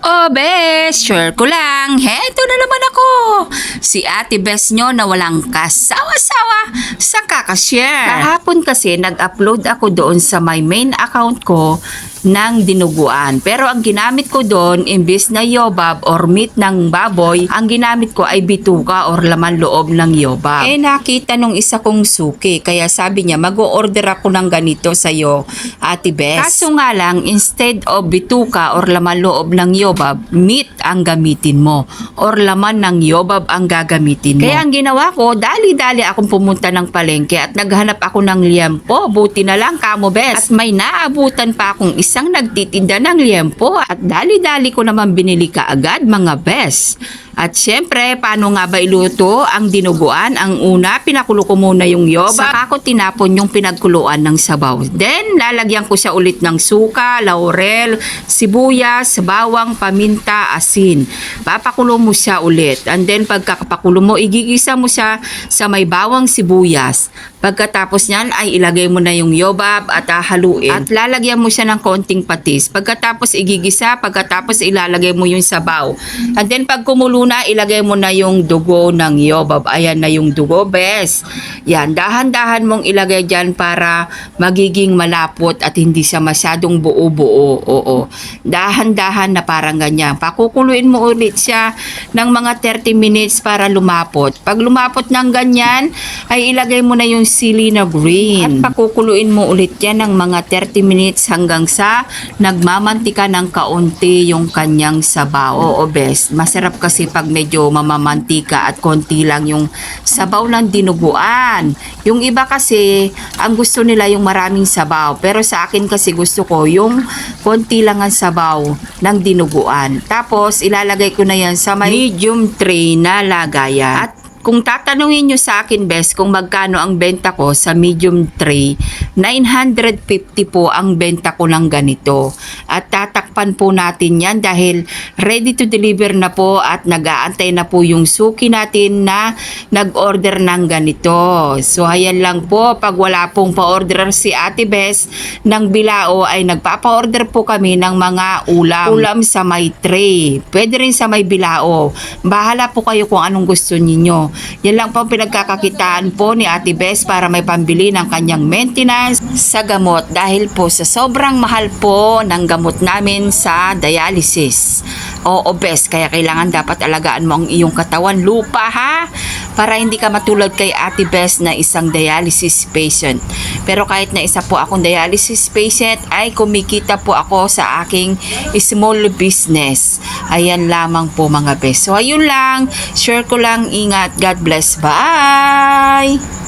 Oh, Bes, sure ko lang. Heto na naman ako. Si Ate Bes nyo na walang kasawa-sawa sa kakashare. Kahapon kasi nag-upload ako doon sa my main account ko ng dinuguan. Pero ang ginamit ko doon, imbis na yobab or meat ng baboy, ang ginamit ko ay bituka or laman loob ng yobab. Nakita nung isa kong suki, kaya sabi niya, mag-o-order ako ng ganito sa'yo, Ate Bes. Kaso nga lang, instead of bituka or laman loob ng yobab, meat ang gamitin mo or laman ng yobab ang gagamitin mo. Kaya ang ginawa ko, dali-dali akong pumunta ng palengke at naghanap ako ng liempo. Buti na lang, kamo Bes. At may naabutan pa akong isang nagtitinda ng liempo at dali-dali ko naman binili kaagad, mga Bes. At syempre, paano nga ba iluto ang dinuguan? Ang una, pinakulo ko muna yung yobab. Saka ko tinapon yung pinagkuluan ng sabaw. Then, lalagyan ko siya ulit ng suka, laurel, sibuyas, bawang, paminta, asin. Papakulo mo siya ulit. And then, pagkakapakulo mo, igigisa mo siya sa may bawang sibuyas. Pagkatapos niyan, ay ilagay mo na yung yobab at haluin. At lalagyan mo siya ng konting patis. Pagkatapos igigisa, pagkatapos ilalagay mo yung sabaw. And then, pag kumulo na, ilagay mo na yung dugo ng yobab. Ayan na yung dugo, Bes. Yan, dahan-dahan mong ilagay dyan para magiging malapot at hindi siya masyadong buo-buo. Oo. Dahan-dahan na parang ganyan. Pakukuluin mo ulit siya ng mga 30 minutes para lumapot. Pag lumapot ng ganyan, ay ilagay mo na yung sili na green. At pakukuluin mo ulit yan ng mga 30 minutes hanggang sa nagmamantika ng kaunti yung kanyang sabaw. Oo, Bes. Masarap kasi pag medyo mamamantika at konti lang yung sabaw ng dinuguan. Yung iba kasi, ang gusto nila yung maraming sabaw. Pero sa akin kasi gusto ko yung konti lang ang sabaw ng dinuguan. Tapos, ilalagay ko na yan sa may medium tray na lagayan. At kung tatanungin nyo sa akin, Bes, kung magkano ang benta ko sa medium tray, 950 po ang benta ko ng ganito. At tatakpan po natin yan dahil ready to deliver na po at nag-aantay na po yung suki natin na nag-order ng ganito. So, ayan lang po. Pag wala pong pa-order si Ate Bes ng bilao, ay nagpapa-order po kami ng mga ulam. Ulam sa may tray. Pwede rin sa may bilao. Bahala po kayo kung anong gusto ninyo. Yan lang po ang pinagkakakitaan po ni Ate Bes para may pambili ng kanyang maintenance sa gamot dahil po sa sobrang mahal po ng gamot namin sa dialysis. Oo, Bes, kaya kailangan dapat alagaan mo ang iyong katawan, lupa ha, para hindi ka matulad kay Ate Bes na isang dialysis patient. Pero kahit na isa po akong dialysis patient ay kumikita po ako sa aking small business. Ayan lamang po, mga Bes. So ayun lang, share ko lang, ingat. God bless. Bye!